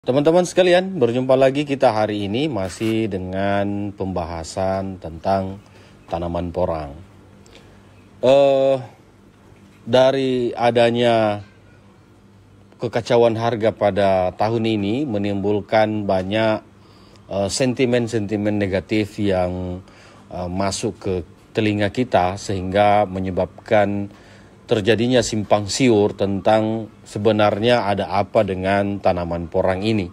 Teman-teman sekalian, berjumpa lagi kita hari ini masih dengan pembahasan tentang tanaman porang. Dari adanya kekacauan harga pada tahun ini menimbulkan banyak sentimen-sentimen negatif yang masuk ke telinga kita sehingga menyebabkan terjadinya simpang siur tentang sebenarnya ada apa dengan tanaman porang ini.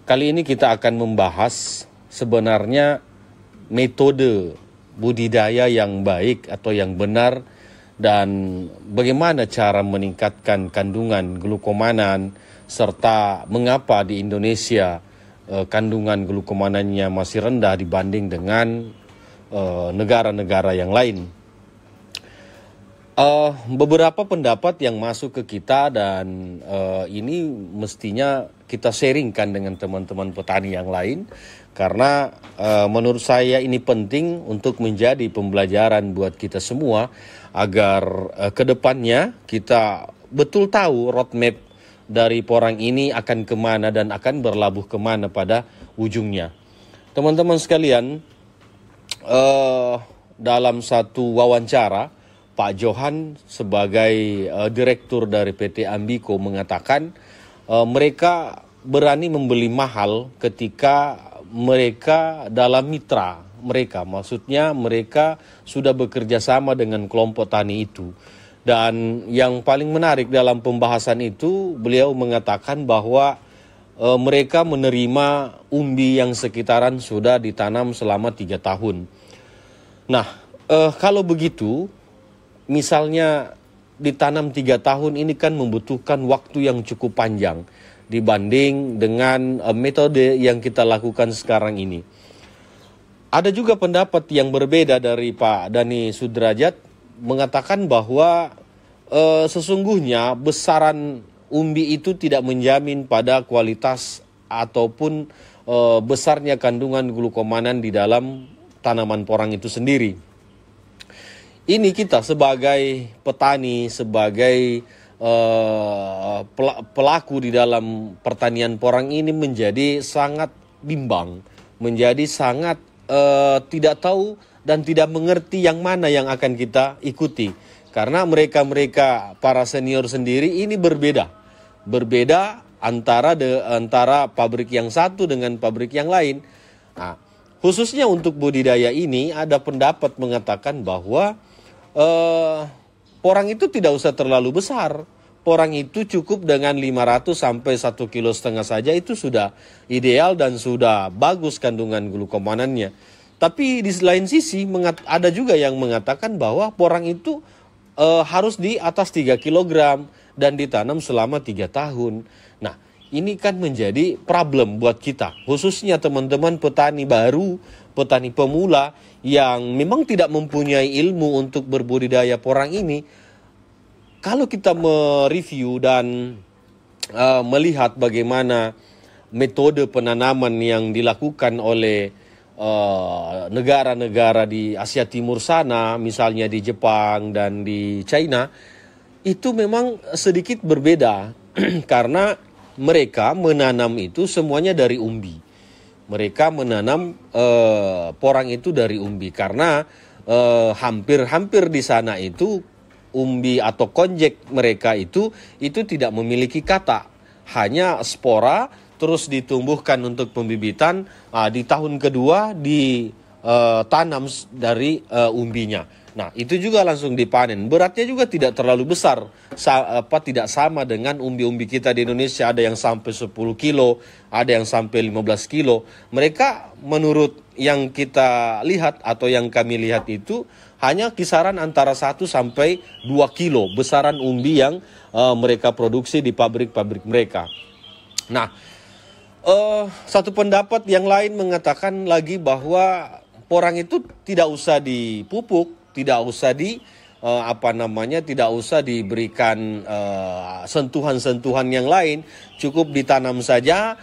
Kali ini kita akan membahas sebenarnya metode budidaya yang baik atau yang benar dan bagaimana cara meningkatkan kandungan glukomanan serta mengapa di Indonesia kandungan glukomanannya masih rendah dibanding dengan negara-negara yang lain. Beberapa pendapat yang masuk ke kita dan ini mestinya kita sharingkan dengan teman-teman petani yang lain karena menurut saya ini penting untuk menjadi pembelajaran buat kita semua agar ke depannya kita betul tahu roadmap dari porang ini akan kemana dan akan berlabuh kemana pada ujungnya. Teman-teman sekalian, dalam satu wawancara Pak Johan sebagai direktur dari PT Ambiko mengatakan mereka berani membeli mahal ketika mereka dalam mitra mereka. Maksudnya mereka sudah bekerja sama dengan kelompok tani itu. Dan yang paling menarik dalam pembahasan itu beliau mengatakan bahwa mereka menerima umbi yang sekitaran sudah ditanam selama 3 tahun. Nah, kalau begitu misalnya ditanam 3 tahun ini kan membutuhkan waktu yang cukup panjang dibanding dengan metode yang kita lakukan sekarang ini. Ada juga pendapat yang berbeda dari Pak Dhani Sudrajat mengatakan bahwa sesungguhnya besaran umbi itu tidak menjamin pada kualitas ataupun besarnya kandungan glukomanan di dalam tanaman porang itu sendiri. Ini kita sebagai petani, sebagai pelaku di dalam pertanian porang ini menjadi sangat bimbang, menjadi sangat tidak tahu dan tidak mengerti yang mana yang akan kita ikuti. Karena mereka para senior sendiri ini berbeda antara pabrik yang satu dengan pabrik yang lain. Nah, khususnya untuk budidaya ini ada pendapat mengatakan bahwa porang itu tidak usah terlalu besar. Porang itu cukup dengan 500 sampai 1,5 kilo saja itu sudah ideal dan sudah bagus kandungan glukomanannya. Tapi di lain sisi ada juga yang mengatakan bahwa porang itu harus di atas 3 kilogram dan ditanam selama 3 tahun. Nah, ini kan menjadi problem buat kita, khususnya teman-teman petani baru, petani pemula yang memang tidak mempunyai ilmu untuk berbudidaya porang ini. Kalau kita mereview dan melihat bagaimana metode penanaman yang dilakukan oleh negara-negara di Asia Timur sana, misalnya di Jepang dan di China, itu memang sedikit berbeda karena mereka menanam itu semuanya dari umbi. Mereka menanam porang itu dari umbi karena hampir di sana itu umbi atau konjek mereka itu tidak memiliki kata, hanya spora terus ditumbuhkan untuk pembibitan, di tahun kedua ditanam dari umbinya. Nah, itu juga langsung dipanen. Beratnya juga tidak terlalu besar, tidak sama dengan umbi-umbi kita di Indonesia. Ada yang sampai 10 kilo, ada yang sampai 15 kilo. Mereka menurut yang kita lihat atau yang kami lihat itu hanya kisaran antara 1 sampai 2 kilo besaran umbi yang mereka produksi di pabrik-pabrik mereka. Nah, satu pendapat yang lain mengatakan lagi bahwa porang itu tidak usah dipupuk, tidak usah tidak usah diberikan sentuhan-sentuhan yang lain, cukup ditanam saja,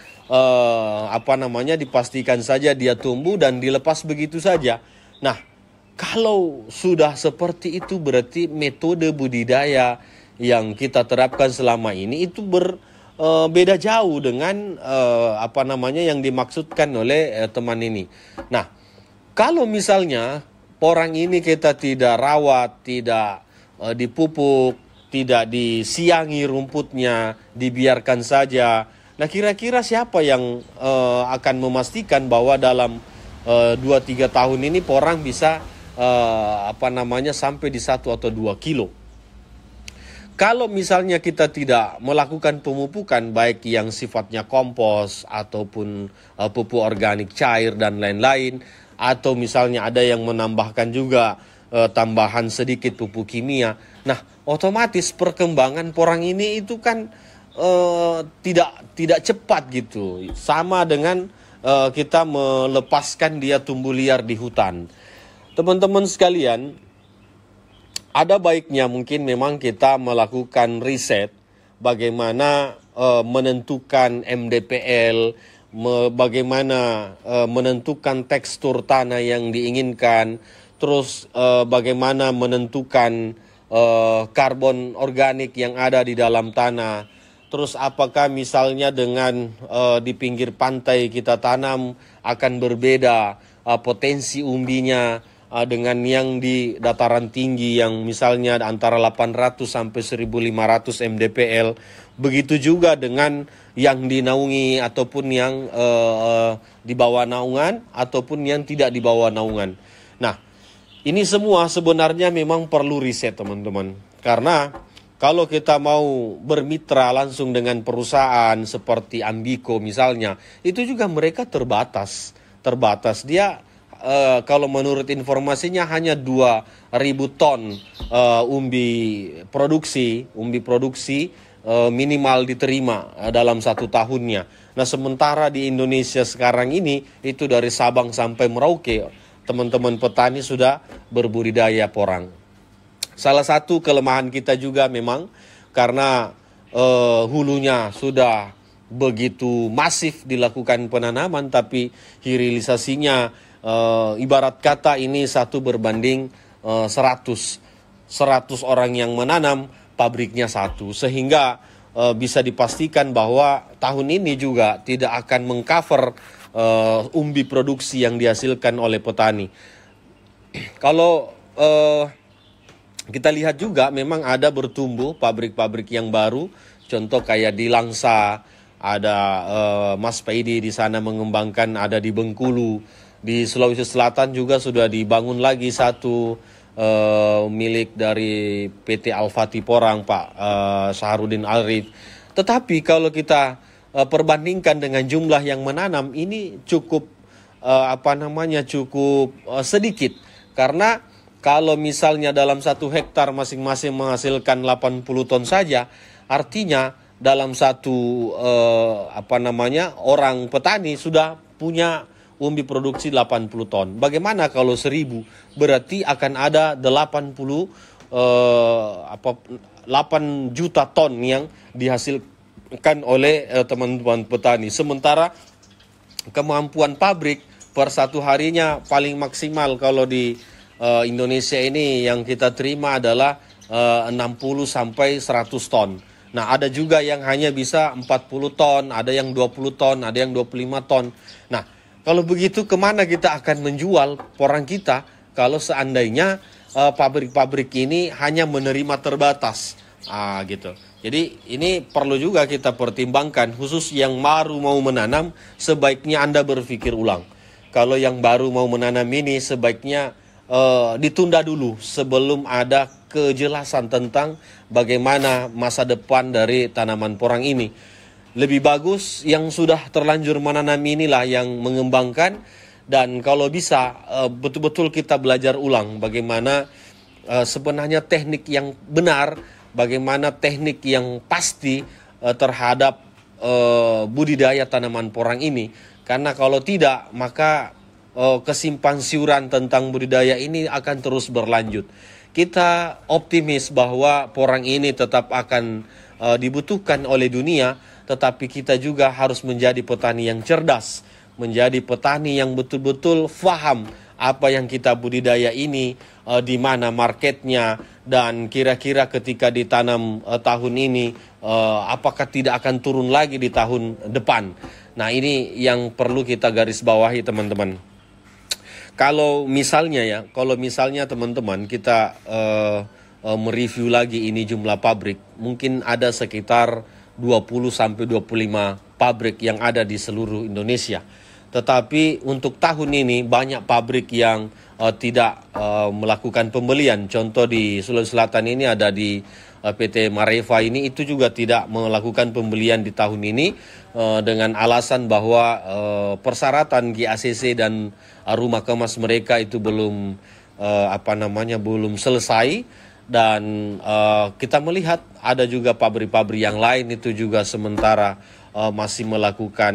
dipastikan saja dia tumbuh dan dilepas begitu saja. Nah, kalau sudah seperti itu berarti metode budidaya yang kita terapkan selama ini itu beda jauh dengan apa namanya yang dimaksudkan oleh teman ini. Nah, kalau misalnya porang ini kita tidak rawat, tidak dipupuk, tidak disiangi rumputnya, dibiarkan saja. Nah, kira-kira siapa yang akan memastikan bahwa dalam 2-3 tahun ini porang bisa apa namanya sampai di 1 atau 2 kilo? Kalau misalnya kita tidak melakukan pemupukan baik yang sifatnya kompos ataupun pupuk organik cair dan lain-lain, atau misalnya ada yang menambahkan juga tambahan sedikit pupuk kimia, nah otomatis perkembangan porang ini itu kan tidak cepat gitu. Sama dengan kita melepaskan dia tumbuh liar di hutan. Teman-teman sekalian, ada baiknya mungkin memang kita melakukan riset bagaimana menentukan MDPL, bagaimana menentukan tekstur tanah yang diinginkan, terus bagaimana menentukan karbon organik yang ada di dalam tanah, terus apakah misalnya dengan di pinggir pantai kita tanam akan berbeda potensi umbinya dengan yang di dataran tinggi yang misalnya antara 800 sampai 1500 mdpl. Begitu juga dengan yang dinaungi ataupun yang di bawah naungan ataupun yang tidak di bawah naungan. Nah, ini semua sebenarnya memang perlu riset, teman-teman. Karena kalau kita mau bermitra langsung dengan perusahaan seperti Ambiko misalnya, itu juga mereka terbatas. Dia kalau menurut informasinya hanya 2.000 ton umbi produksi minimal diterima dalam 1 tahunnya. Nah, sementara di Indonesia sekarang ini itu dari Sabang sampai Merauke teman-teman petani sudah berbudidaya porang. Salah satu kelemahan kita juga memang karena hulunya sudah begitu masif dilakukan penanaman, tapi hilirisasinya ibarat kata ini 1 berbanding 100 orang yang menanam, pabriknya 1, sehingga bisa dipastikan bahwa tahun ini juga tidak akan mengcover umbi produksi yang dihasilkan oleh petani. Kalau kita lihat juga memang ada bertumbuh pabrik-pabrik yang baru, contoh kayak di Langsa, ada Mas Paidi di sana mengembangkan, ada di Bengkulu. Di Sulawesi Selatan juga sudah dibangun lagi 1 milik dari PT Al-Fatih Porang, Pak Saharudin Arif. Tetapi kalau kita perbandingkan dengan jumlah yang menanam, ini cukup cukup sedikit. Karena kalau misalnya dalam 1 hektar masing-masing menghasilkan 80 ton saja, artinya dalam 1 orang petani sudah punya umbi produksi 80 ton. Bagaimana kalau 1000? Berarti akan ada 8 juta ton yang dihasilkan oleh teman-teman petani. Sementara kemampuan pabrik per 1 harinya paling maksimal kalau di Indonesia ini yang kita terima adalah 60 sampai 100 ton. Nah, ada juga yang hanya bisa 40 ton, ada yang 20 ton, ada yang 25 ton. Nah, kalau begitu kemana kita akan menjual porang kita kalau seandainya pabrik-pabrik ini hanya menerima terbatas, gitu. Jadi ini perlu juga kita pertimbangkan, khusus yang baru mau menanam sebaiknya Anda berpikir ulang. Kalau yang baru mau menanam ini sebaiknya ditunda dulu sebelum ada kejelasan tentang bagaimana masa depan dari tanaman porang ini. Lebih bagus yang sudah terlanjur menanam inilah yang mengembangkan, dan kalau bisa betul-betul kita belajar ulang bagaimana sebenarnya teknik yang benar, bagaimana teknik yang pasti terhadap budidaya tanaman porang ini. Karena kalau tidak, maka kesimpang siuran tentang budidaya ini akan terus berlanjut. Kita optimis bahwa porang ini tetap akan dibutuhkan oleh dunia, tetapi kita juga harus menjadi petani yang cerdas, menjadi petani yang betul-betul faham apa yang kita budidaya ini, di mana marketnya, dan kira-kira ketika ditanam tahun ini, apakah tidak akan turun lagi di tahun depan. Nah, ini yang perlu kita garis bawahi, teman-teman. Kalau misalnya teman-teman kita mereview lagi ini jumlah pabrik, mungkin ada sekitar 20-25 pabrik yang ada di seluruh Indonesia. Tetapi untuk tahun ini banyak pabrik yang tidak melakukan pembelian. Contoh di Sulawesi Selatan ini ada di PT Mareva ini, itu juga tidak melakukan pembelian di tahun ini dengan alasan bahwa persyaratan GACC dan rumah kemas mereka itu belum belum selesai. Dan kita melihat ada juga pabrik-pabrik yang lain itu juga sementara masih melakukan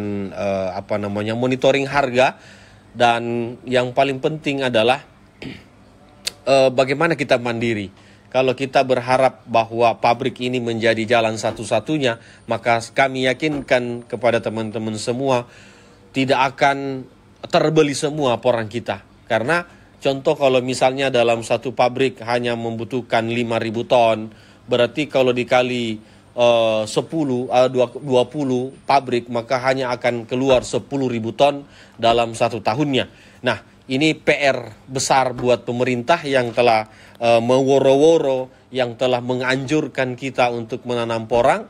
monitoring harga. Dan yang paling penting adalah bagaimana kita mandiri. Kalau kita berharap bahwa pabrik ini menjadi jalan satu-satunya, maka kami yakinkan kepada teman-teman semua tidak akan terbeli semua porang kita. Karena contoh kalau misalnya dalam satu pabrik hanya membutuhkan 5.000 ton, berarti kalau dikali 20 pabrik, maka hanya akan keluar 10.000 ton dalam satu tahunnya. Nah, ini PR besar buat pemerintah yang telah meworo-woro, yang telah menganjurkan kita untuk menanam porang.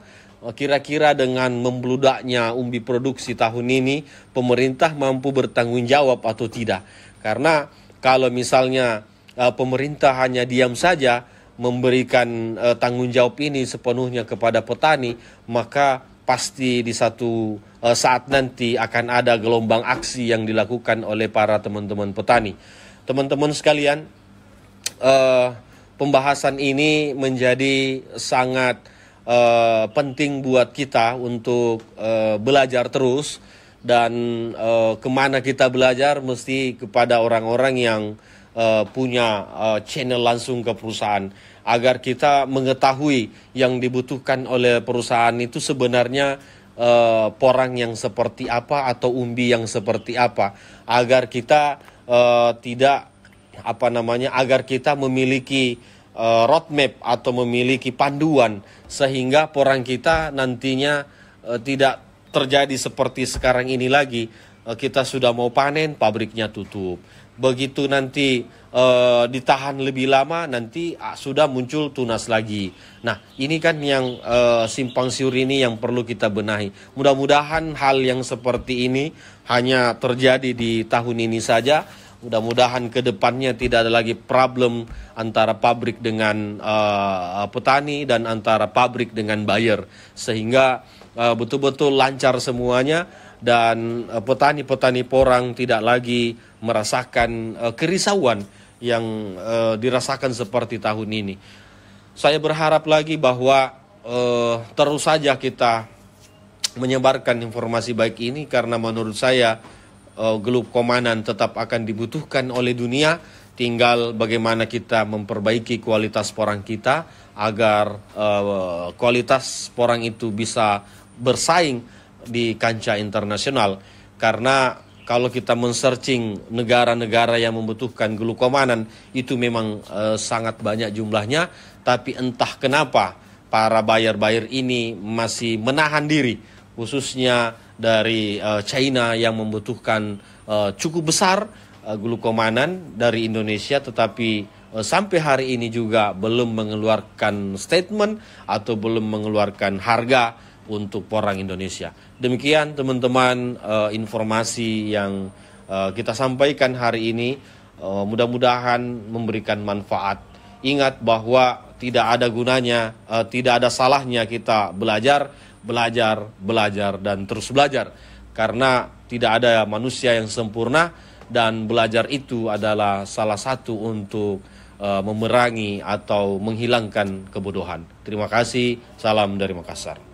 Kira-kira dengan membludaknya umbi produksi tahun ini, pemerintah mampu bertanggung jawab atau tidak? Karena kalau misalnya pemerintah hanya diam saja memberikan tanggung jawab ini sepenuhnya kepada petani, maka pasti di satu saat nanti akan ada gelombang aksi yang dilakukan oleh para teman-teman petani. Teman-teman sekalian, pembahasan ini menjadi sangat penting buat kita untuk belajar terus. Dan kemana kita belajar mesti kepada orang-orang yang punya channel langsung ke perusahaan, agar kita mengetahui yang dibutuhkan oleh perusahaan itu sebenarnya porang yang seperti apa atau umbi yang seperti apa, agar kita agar kita memiliki roadmap atau memiliki panduan, sehingga porang kita nantinya tidak terjadi seperti sekarang ini lagi. Kita sudah mau panen, pabriknya tutup. Begitu nanti ditahan lebih lama, nanti sudah muncul tunas lagi. Nah, ini kan yang simpang siur ini yang perlu kita benahi. Mudah-mudahan hal yang seperti ini hanya terjadi di tahun ini saja. Mudah-mudahan ke depannya tidak ada lagi problem antara pabrik dengan petani dan antara pabrik dengan buyer, sehingga betul-betul lancar semuanya, dan petani-petani porang tidak lagi merasakan kerisauan yang dirasakan seperti tahun ini. Saya berharap lagi bahwa terus saja kita menyebarkan informasi baik ini, karena menurut saya gelup komanan tetap akan dibutuhkan oleh dunia. Tinggal bagaimana kita memperbaiki kualitas porang kita agar kualitas porang itu bisa bersaing di kancah internasional. Karena kalau kita men-searching negara-negara yang membutuhkan glukomanan, itu memang sangat banyak jumlahnya. Tapi entah kenapa para buyer-buyer ini masih menahan diri, khususnya dari China yang membutuhkan cukup besar glukomanan dari Indonesia, tetapi sampai hari ini juga belum mengeluarkan statement atau belum mengeluarkan harga untuk porang Indonesia. Demikian teman-teman informasi yang kita sampaikan hari ini, mudah-mudahan memberikan manfaat. Ingat bahwa tidak ada gunanya, tidak ada salahnya kita belajar, dan terus belajar. Karena tidak ada manusia yang sempurna, dan belajar itu adalah salah satu untuk memerangi atau menghilangkan kebodohan. Terima kasih, salam dari Makassar.